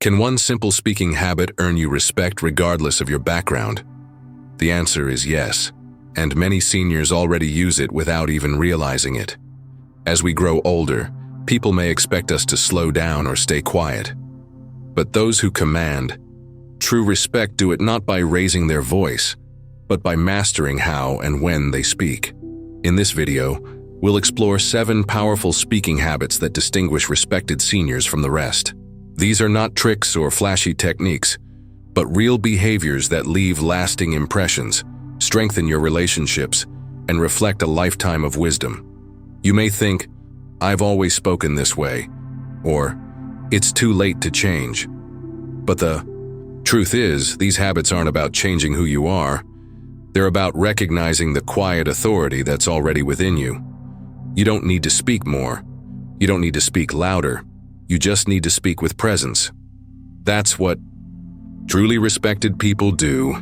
Can one simple speaking habit earn you respect regardless of your background? The answer is yes, and many seniors already use it without even realizing it. As we grow older, people may expect us to slow down or stay quiet. But those who command true respect do it not by raising their voice, but by mastering how and when they speak. In this video, we'll explore 7 powerful speaking habits that distinguish respected seniors from the rest. These are not tricks or flashy techniques, but real behaviors that leave lasting impressions, strengthen your relationships, and reflect a lifetime of wisdom. You may think, "I've always spoken this way," or "It's too late to change." But the truth is, these habits aren't about changing who you are. They're about recognizing the quiet authority that's already within you. You don't need to speak more. You don't need to speak louder. You just need to speak with presence. That's what truly respected people do,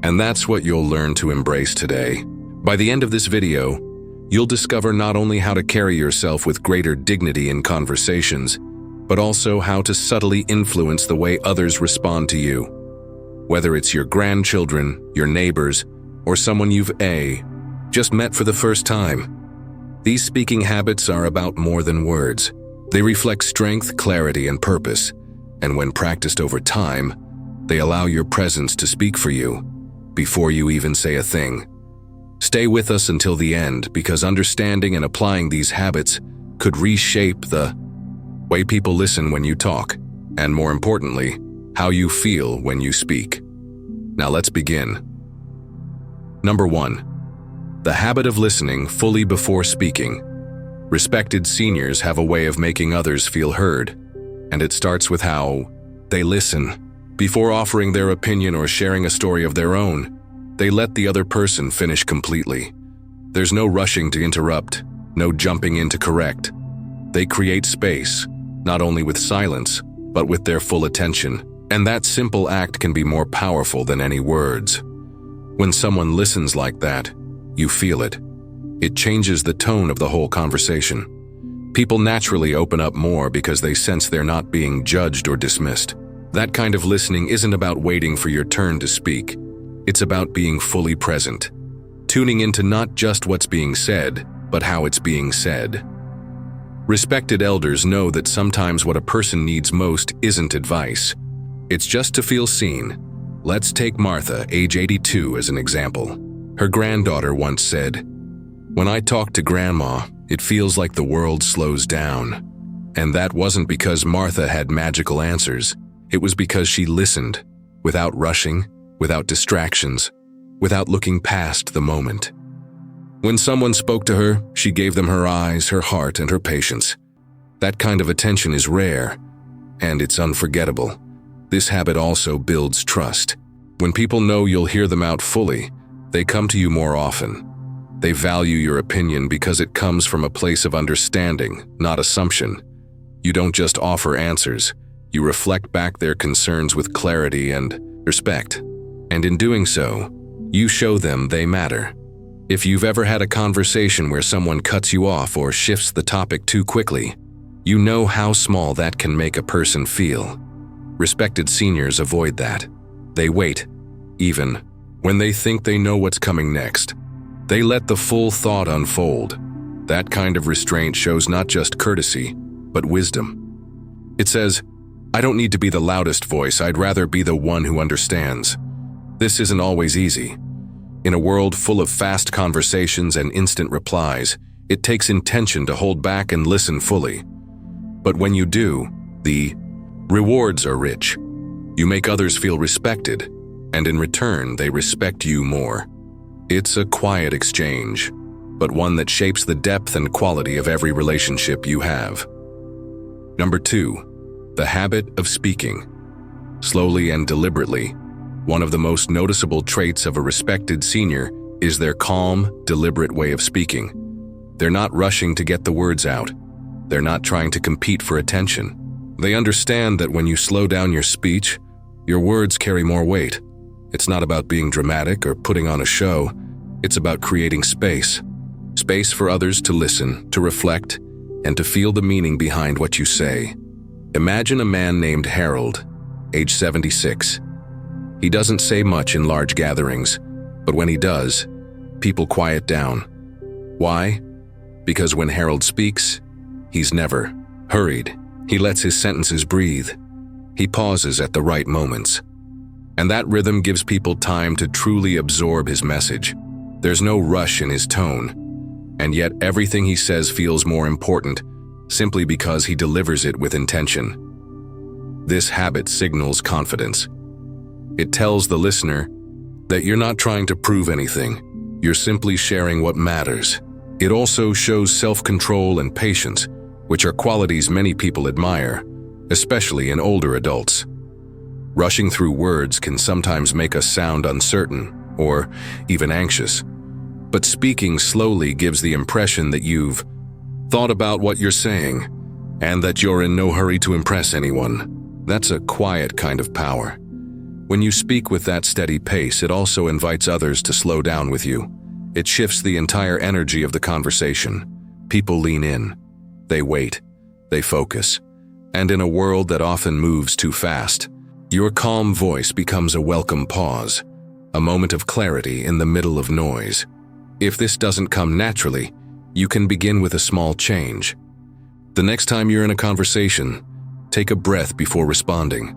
and that's what you'll learn to embrace today. By the end of this video, you'll discover not only how to carry yourself with greater dignity in conversations, but also how to subtly influence the way others respond to you. Whether it's your grandchildren, your neighbors, or someone you've just met for the first time. These speaking habits are about more than words. They reflect strength, clarity, and purpose, and when practiced over time, they allow your presence to speak for you before you even say a thing. Stay with us until the end, because understanding and applying these habits could reshape the way people listen when you talk, and more importantly, how you feel when you speak. Now let's begin. Number 1. The habit of listening fully before speaking. Respected seniors have a way of making others feel heard, and it starts with how they listen. Before offering their opinion or sharing a story of their own, they let the other person finish completely. There's no rushing to interrupt, no jumping in to correct. They create space, not only with silence, but with their full attention. And that simple act can be more powerful than any words. When someone listens like that, you feel it. It changes the tone of the whole conversation. People naturally open up more because they sense they're not being judged or dismissed. That kind of listening isn't about waiting for your turn to speak. It's about being fully present, tuning into not just what's being said, but how it's being said. Respected elders know that sometimes what a person needs most isn't advice. It's just to feel seen. Let's take Martha, age 82, as an example. Her granddaughter once said, "When I talk to Grandma, it feels like the world slows down." And that wasn't because Martha had magical answers. It was because she listened, without rushing, without distractions, without looking past the moment. When someone spoke to her, she gave them her eyes, her heart, and her patience. That kind of attention is rare, and it's unforgettable. This habit also builds trust. When people know you'll hear them out fully, they come to you more often. They value your opinion because it comes from a place of understanding, not assumption. You don't just offer answers, you reflect back their concerns with clarity and respect. And in doing so, you show them they matter. If you've ever had a conversation where someone cuts you off or shifts the topic too quickly, you know how small that can make a person feel. Respected seniors avoid that. They wait, even when they think they know what's coming next. They let the full thought unfold. That kind of restraint shows not just courtesy, but wisdom. It says, "I don't need to be the loudest voice, I'd rather be the one who understands." This isn't always easy. In a world full of fast conversations and instant replies, it takes intention to hold back and listen fully. But when you do, the rewards are rich. You make others feel respected, and in return, they respect you more. It's a quiet exchange, but one that shapes the depth and quality of every relationship you have. Number 2, the habit of speaking. Slowly and deliberately, one of the most noticeable traits of a respected senior is their calm, deliberate way of speaking. They're not rushing to get the words out. They're not trying to compete for attention. They understand that when you slow down your speech, your words carry more weight. It's not about being dramatic or putting on a show. It's about creating space. Space for others to listen, to reflect, and to feel the meaning behind what you say. Imagine a man named Harold. age 76. He doesn't say much in large gatherings, but when he does, people quiet down. Why? Because when Harold speaks, he's never hurried. He lets his sentences breathe. He pauses at the right moments. And that rhythm gives people time to truly absorb his message. There's no rush in his tone, and yet everything he says feels more important simply because he delivers it with intention. This habit signals confidence. It tells the listener that you're not trying to prove anything. You're simply sharing what matters. It also shows self-control and patience, which are qualities many people admire, especially in older adults. Rushing through words can sometimes make us sound uncertain or even anxious. But speaking slowly gives the impression that you've thought about what you're saying and that you're in no hurry to impress anyone. That's a quiet kind of power. When you speak with that steady pace, it also invites others to slow down with you. It shifts the entire energy of the conversation. People lean in. They wait. They focus. And in a world that often moves too fast, your calm voice becomes a welcome pause, a moment of clarity in the middle of noise. If this doesn't come naturally, you can begin with a small change. The next time you're in a conversation, take a breath before responding.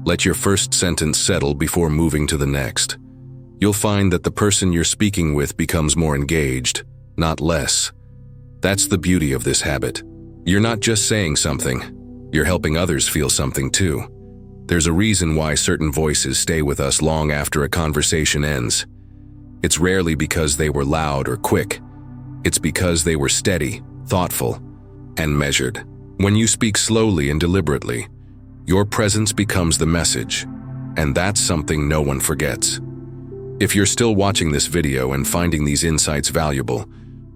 Let your first sentence settle before moving to the next. You'll find that the person you're speaking with becomes more engaged, not less. That's the beauty of this habit. You're not just saying something, you're helping others feel something too. There's a reason why certain voices stay with us long after a conversation ends. It's rarely because they were loud or quick. It's because they were steady, thoughtful, and measured. When you speak slowly and deliberately, your presence becomes the message, and that's something no one forgets. If you're still watching this video and finding these insights valuable,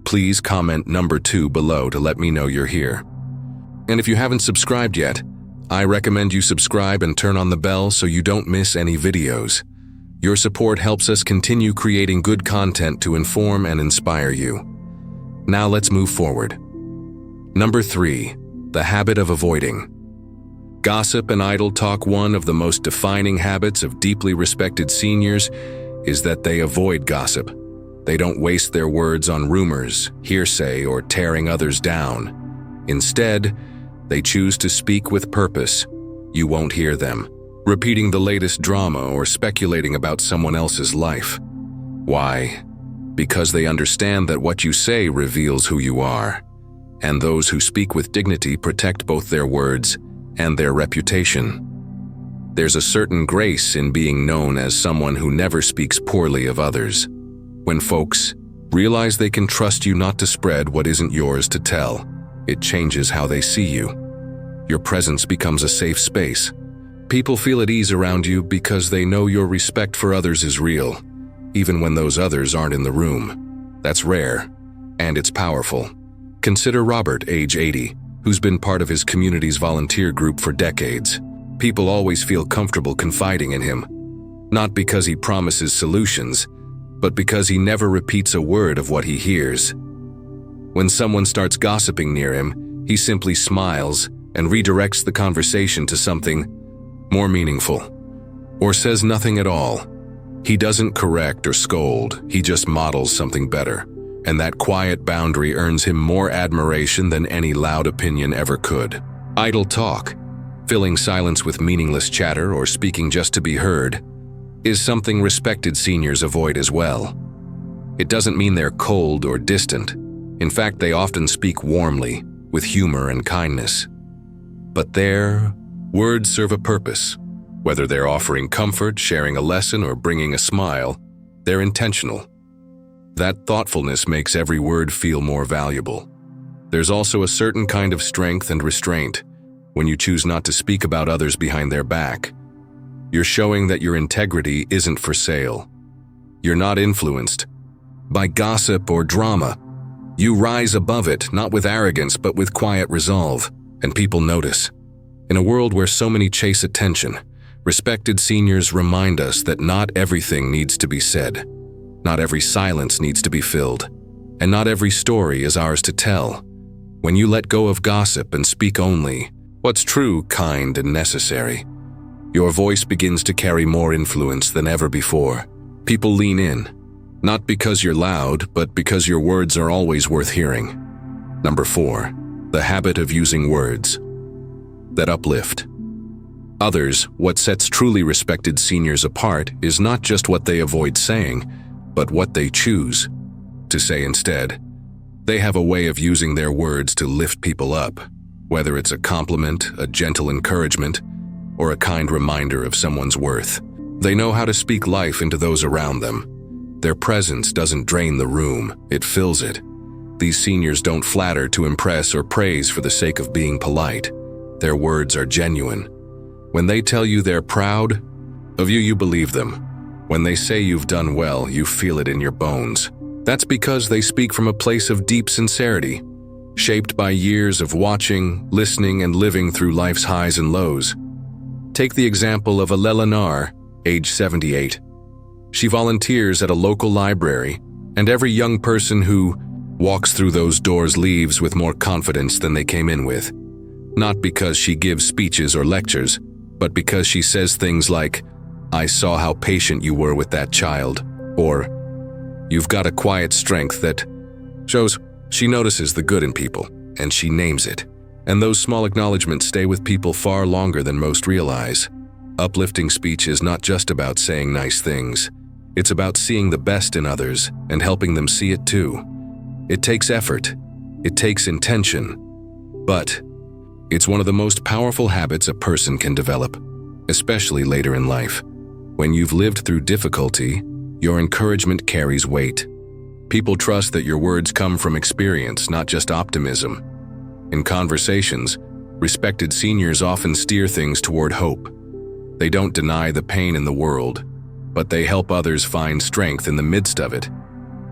please comment number 2 below to let me know you're here. And if you haven't subscribed yet, I recommend you subscribe and turn on the bell so you don't miss any videos. Your support helps us continue creating good content to inform and inspire you. Now let's move forward. Number 3, the habit of avoiding. Gossip and idle talk. One of the most defining habits of deeply respected seniors is that they avoid gossip. They don't waste their words on rumors, hearsay, or tearing others down. Instead, they choose to speak with purpose. You won't hear them repeating the latest drama or speculating about someone else's life. Why? Because they understand that what you say reveals who you are, and those who speak with dignity protect both their words and their reputation. There's a certain grace in being known as someone who never speaks poorly of others. When folks realize they can trust you not to spread what isn't yours to tell, it changes how they see you. Your presence becomes a safe space. People feel at ease around you because they know your respect for others is real, even when those others aren't in the room. That's rare, and it's powerful. Consider Robert, age 80, who's been part of his community's volunteer group for decades. People always feel comfortable confiding in him, not because he promises solutions, but because he never repeats a word of what he hears. When someone starts gossiping near him, he simply smiles and redirects the conversation to something more meaningful, or says nothing at all. He doesn't correct or scold, he just models something better, and that quiet boundary earns him more admiration than any loud opinion ever could. Idle talk, filling silence with meaningless chatter or speaking just to be heard, is something respected seniors avoid as well. It doesn't mean they're cold or distant. In fact, they often speak warmly, with humor and kindness. But their words serve a purpose. Whether they're offering comfort, sharing a lesson, or bringing a smile, they're intentional. That thoughtfulness makes every word feel more valuable. There's also a certain kind of strength and restraint when you choose not to speak about others behind their back. You're showing that your integrity isn't for sale. You're not influenced by gossip or drama. You rise above it, not with arrogance, but with quiet resolve, and people notice. In a world where so many chase attention, respected seniors remind us that not everything needs to be said. Not every silence needs to be filled, and not every story is ours to tell. When you let go of gossip and speak only what's true, kind, and necessary, Your voice begins to carry more influence than ever before. People lean in, not because you're loud, but because your words are always worth hearing. Number 4, the habit of using words that uplift others. What sets truly respected seniors apart is not just what they avoid saying, but what they choose to say instead. They have a way of using their words to lift people up, whether it's a compliment, a gentle encouragement, or a kind reminder of someone's worth. They know how to speak life into those around them. Their presence doesn't drain the room, it fills it. These seniors don't flatter to impress or praise for the sake of being polite. Their words are genuine. When they tell you they're proud of you, you believe them. When they say you've done well, you feel it in your bones. That's because they speak from a place of deep sincerity, shaped by years of watching, listening, and living through life's highs and lows. Take the example of Eleanor, age 78. She volunteers at a local library, and every young person who walks through those doors leaves with more confidence than they came in with. Not because she gives speeches or lectures, but because she says things like, "I saw how patient you were with that child," or, "You've got a quiet strength that shows." She notices the good in people, and she names it. And those small acknowledgments stay with people far longer than most realize. Uplifting speech is not just about saying nice things. It's about seeing the best in others and helping them see it too. It takes effort. It takes intention. But it's one of the most powerful habits a person can develop, especially later in life. When you've lived through difficulty, your encouragement carries weight. People trust that your words come from experience, not just optimism. In conversations, respected seniors often steer things toward hope. They don't deny the pain in the world, but they help others find strength in the midst of it.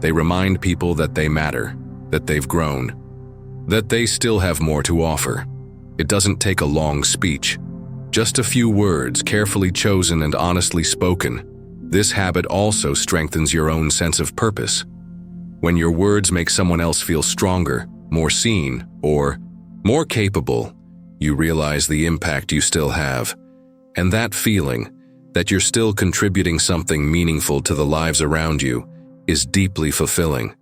They remind people that they matter, that they've grown, that they still have more to offer. It doesn't take a long speech, just a few words carefully chosen and honestly spoken. This habit also strengthens your own sense of purpose. When your words make someone else feel stronger, more seen, or more capable, you realize the impact you still have. And that feeling, that you're still contributing something meaningful to the lives around you, is deeply fulfilling.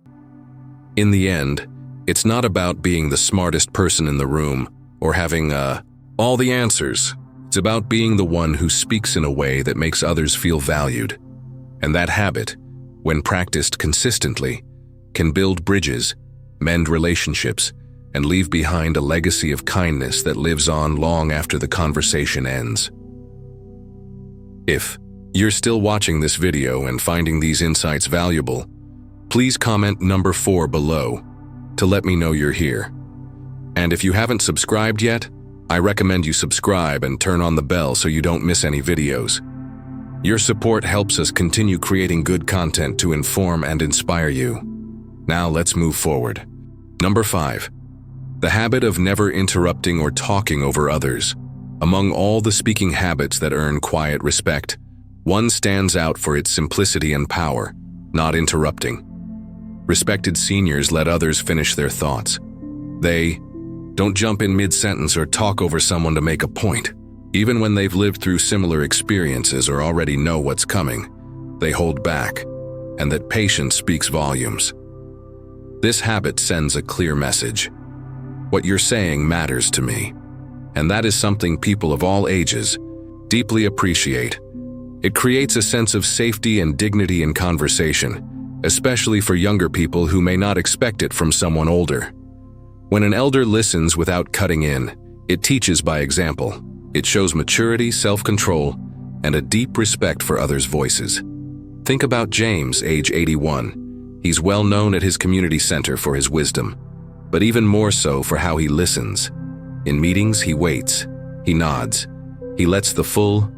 In the end, it's not about being the smartest person in the room or having all the answers. It's about being the one who speaks in a way that makes others feel valued. And that habit, when practiced consistently, can build bridges, mend relationships, and leave behind a legacy of kindness that lives on long after the conversation ends. If you're still watching this video and finding these insights valuable, please comment number 4 below to let me know you're here. And if you haven't subscribed yet, I recommend you subscribe and turn on the bell so you don't miss any videos. Your support helps us continue creating good content to inform and inspire you. Now let's move forward. Number 5. The habit of never interrupting or talking over others. Among all the speaking habits that earn quiet respect, one stands out for its simplicity and power: not interrupting. Respected seniors let others finish their thoughts. They don't jump in mid-sentence or talk over someone to make a point. Even when they've lived through similar experiences or already know what's coming, they hold back, and that patience speaks volumes. This habit sends a clear message. What you're saying matters to me, and that is something people of all ages deeply appreciate. It creates a sense of safety and dignity in conversation, especially for younger people who may not expect it from someone older. When an elder listens without cutting in, it teaches by example. It shows maturity, self-control, and a deep respect for others' voices. Think about James, age 81. He's well known at his community center for his wisdom, but even more so for how he listens. In meetings, he waits, he nods, he lets the full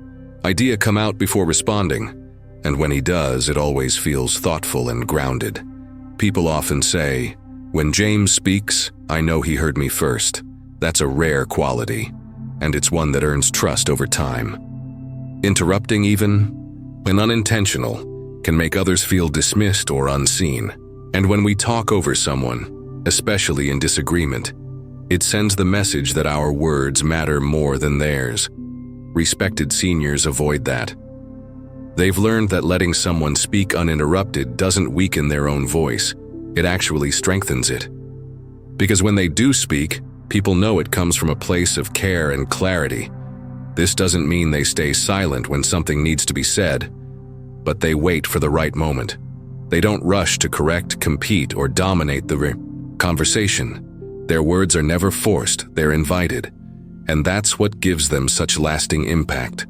idea come out before responding, and when he does, it always feels thoughtful and grounded. People often say, "When James speaks, I know he heard me first." That's a rare quality, and it's one that earns trust over time. Interrupting, even when unintentional, can make others feel dismissed or unseen. And when we talk over someone, especially in disagreement, it sends the message that our words matter more than theirs. Respected seniors avoid that. They've learned that letting someone speak uninterrupted doesn't weaken their own voice, it actually strengthens it. Because when they do speak, people know it comes from a place of care and clarity. This doesn't mean they stay silent when something needs to be said, but they wait for the right moment. They don't rush to correct, compete, or dominate the conversation. Their words are never forced, they're invited, and that's what gives them such lasting impact.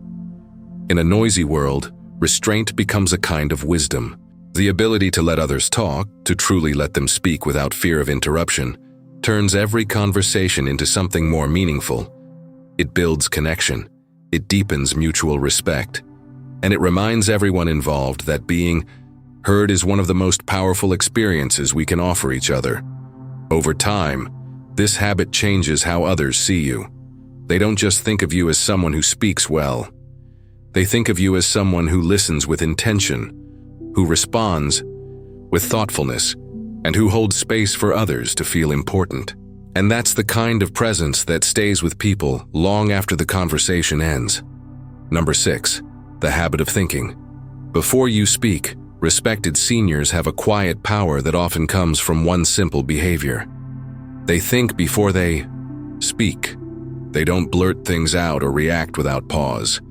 In a noisy world, restraint becomes a kind of wisdom. The ability to let others talk, to truly let them speak without fear of interruption, turns every conversation into something more meaningful. It builds connection, it deepens mutual respect, and it reminds everyone involved that being heard is one of the most powerful experiences we can offer each other. Over time, this habit changes how others see you. They don't just think of you as someone who speaks well. They think of you as someone who listens with intention, who responds with thoughtfulness, and who holds space for others to feel important. And that's the kind of presence that stays with people long after the conversation ends. Number 6, the habit of thinking. Before you speak, respected seniors have a quiet power that often comes from one simple behavior. They think before they speak. They don't blurt things out or react without pause.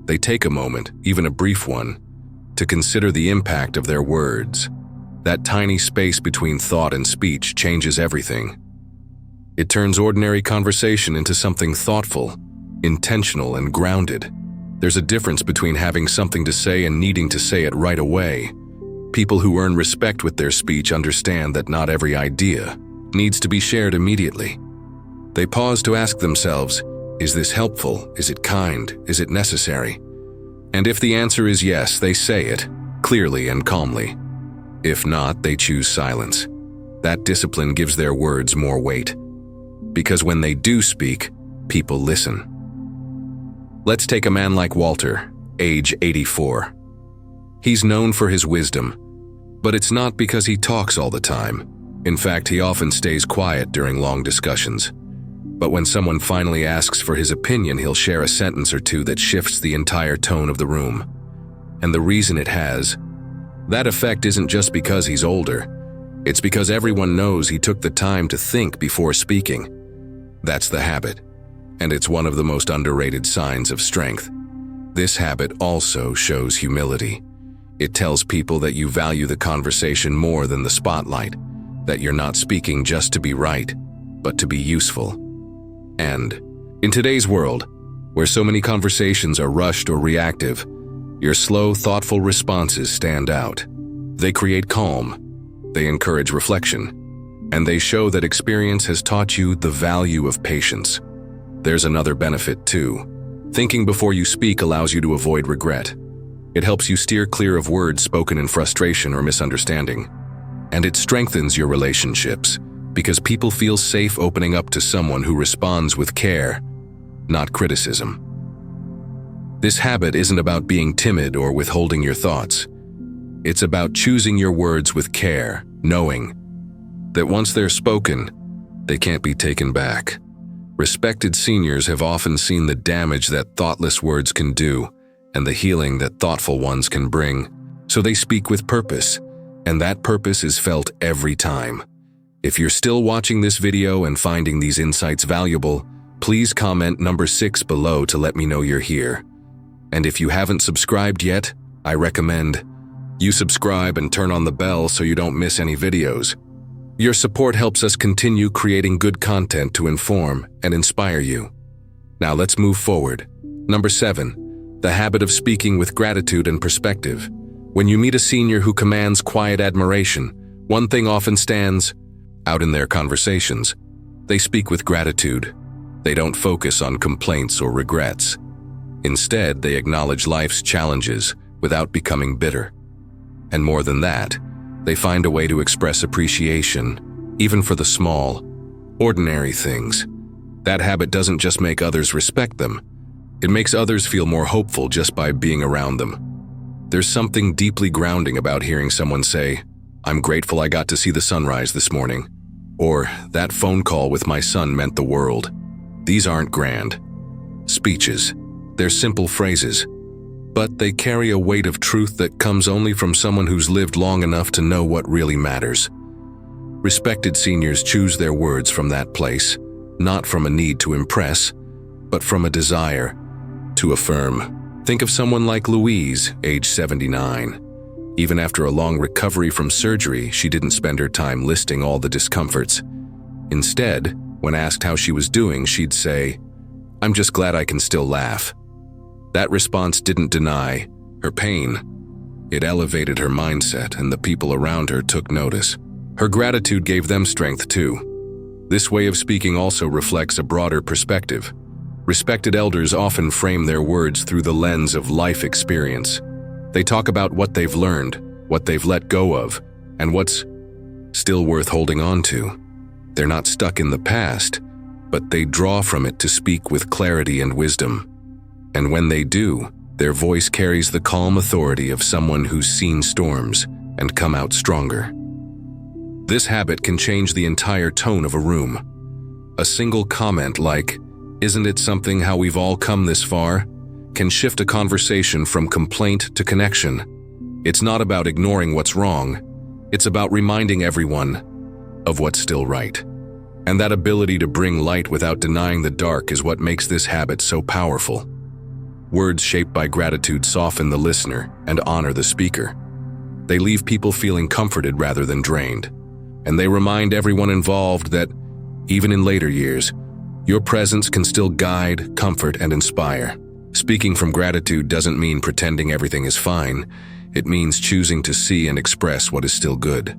They take a moment, even a brief one, to consider the impact of their words. That tiny space between thought and speech changes everything. It turns ordinary conversation into something thoughtful, intentional, and grounded. There's a difference between having something to say and needing to say it right away. People who earn respect with their speech understand that not every idea needs to be shared immediately. They pause to ask themselves, is this helpful? Is it kind? Is it necessary? And if the answer is yes, they say it, clearly and calmly. If not, they choose silence. That discipline gives their words more weight. Because when they do speak, people listen. Let's take a man like Walter, age 84. He's known for his wisdom, but it's not because he talks all the time. In fact, he often stays quiet during long discussions. But when someone finally asks for his opinion, he'll share a sentence or two that shifts the entire tone of the room. And the reason it has that effect isn't just because he's older. It's because everyone knows he took the time to think before speaking. That's the habit, and it's one of the most underrated signs of strength. This habit also shows humility. It tells people that you value the conversation more than the spotlight, that you're not speaking just to be right, but to be useful. And in today's world, where so many conversations are rushed or reactive, your slow, thoughtful responses stand out. They create calm, they encourage reflection, and they show that experience has taught you the value of patience. There's another benefit too. Thinking before you speak allows you to avoid regret. It helps you steer clear of words spoken in frustration or misunderstanding. And it strengthens your relationships, because people feel safe opening up to someone who responds with care, not criticism. This habit isn't about being timid or withholding your thoughts. It's about choosing your words with care, knowing that once they're spoken, they can't be taken back. Respected seniors have often seen the damage that thoughtless words can do and the healing that thoughtful ones can bring. So they speak with purpose, and that purpose is felt every time. If you're still watching this video and finding these insights valuable, please comment number 6 below to let me know you're here. And if you haven't subscribed yet, I recommend you subscribe and turn on the bell so you don't miss any videos. Your support helps us continue creating good content to inform and inspire you. Now let's move forward. Number 7, the habit of speaking with gratitude and perspective. When you meet a senior who commands quiet admiration, one thing often stands out in their conversations. They speak with gratitude. They don't focus on complaints or regrets. Instead, they acknowledge life's challenges without becoming bitter. And more than that, they find a way to express appreciation, even for the small, ordinary things. That habit doesn't just make others respect them, it makes others feel more hopeful just by being around them. There's something deeply grounding about hearing someone say, "I'm grateful I got to see the sunrise this morning," or "That phone call with my son meant the world." These aren't grand speeches. They're simple phrases, but they carry a weight of truth that comes only from someone who's lived long enough to know what really matters. Respected seniors choose their words from that place, not from a need to impress, but from a desire to affirm. Think of someone like Louise, age 79. Even after a long recovery from surgery, she didn't spend her time listing all the discomforts. Instead, when asked how she was doing, she'd say, "I'm just glad I can still laugh." That response didn't deny her pain. It elevated her mindset, and the people around her took notice. Her gratitude gave them strength too. This way of speaking also reflects a broader perspective. Respected elders often frame their words through the lens of life experience. They talk about what they've learned, what they've let go of, and what's still worth holding on to. They're not stuck in the past, but they draw from it to speak with clarity and wisdom. And when they do, their voice carries the calm authority of someone who's seen storms and come out stronger. This habit can change the entire tone of a room. A single comment like, "Isn't it something how we've all come this far?" can shift a conversation from complaint to connection. It's not about ignoring what's wrong. It's about reminding everyone of what's still right. And that ability to bring light without denying the dark is what makes this habit so powerful. Words shaped by gratitude soften the listener and honor the speaker. They leave people feeling comforted rather than drained. And they remind everyone involved that, even in later years, your presence can still guide, comfort, and inspire. Speaking from gratitude doesn't mean pretending everything is fine. It means choosing to see and express what is still good.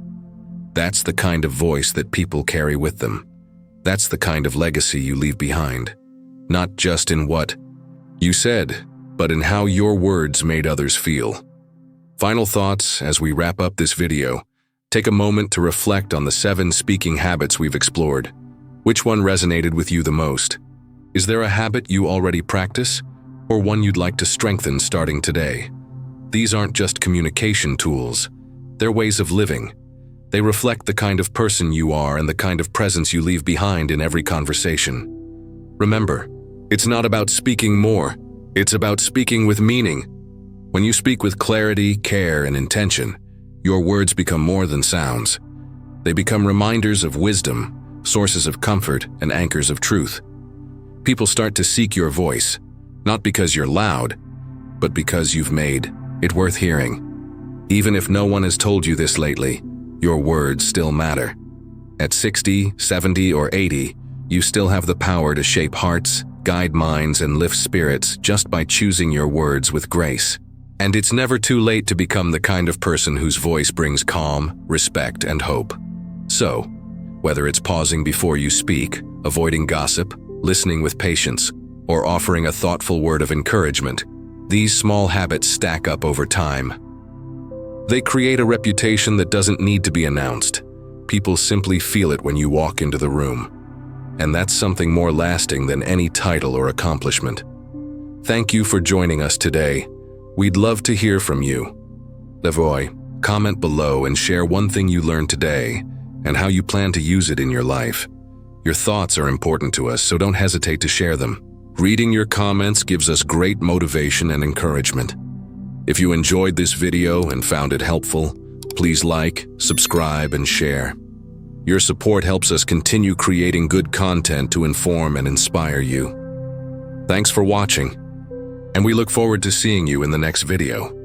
That's the kind of voice that people carry with them. That's the kind of legacy you leave behind. Not just in what you said, but in how your words made others feel. Final thoughts as we wrap up this video. Take a moment to reflect on the 7 speaking habits we've explored. Which one resonated with you the most? Is there a habit you already practice, or one you'd like to strengthen starting today? These aren't just communication tools. They're ways of living. They reflect the kind of person you are and the kind of presence you leave behind in every conversation. Remember, it's not about speaking more. It's about speaking with meaning. When you speak with clarity, care, and intention, your words become more than sounds. They become reminders of wisdom, sources of comfort, and anchors of truth. People start to seek your voice, not because you're loud, but because you've made it worth hearing. Even if no one has told you this lately, your words still matter. At 60, 70, or 80, you still have the power to shape hearts, guide minds, and lift spirits just by choosing your words with grace. And it's never too late to become the kind of person whose voice brings calm, respect, and hope. So, whether it's pausing before you speak, avoiding gossip, listening with patience, or offering a thoughtful word of encouragement, these small habits stack up over time. They create a reputation that doesn't need to be announced. People simply feel it when you walk into the room. And that's something more lasting than any title or accomplishment. Thank you for joining us today. We'd love to hear from you. Levoy, comment below and share one thing you learned today and how you plan to use it in your life. Your thoughts are important to us, so don't hesitate to share them. Reading your comments gives us great motivation and encouragement. If you enjoyed this video and found it helpful, please like, subscribe, and share. Your support helps us continue creating good content to inform and inspire you. Thanks for watching, and we look forward to seeing you in the next video.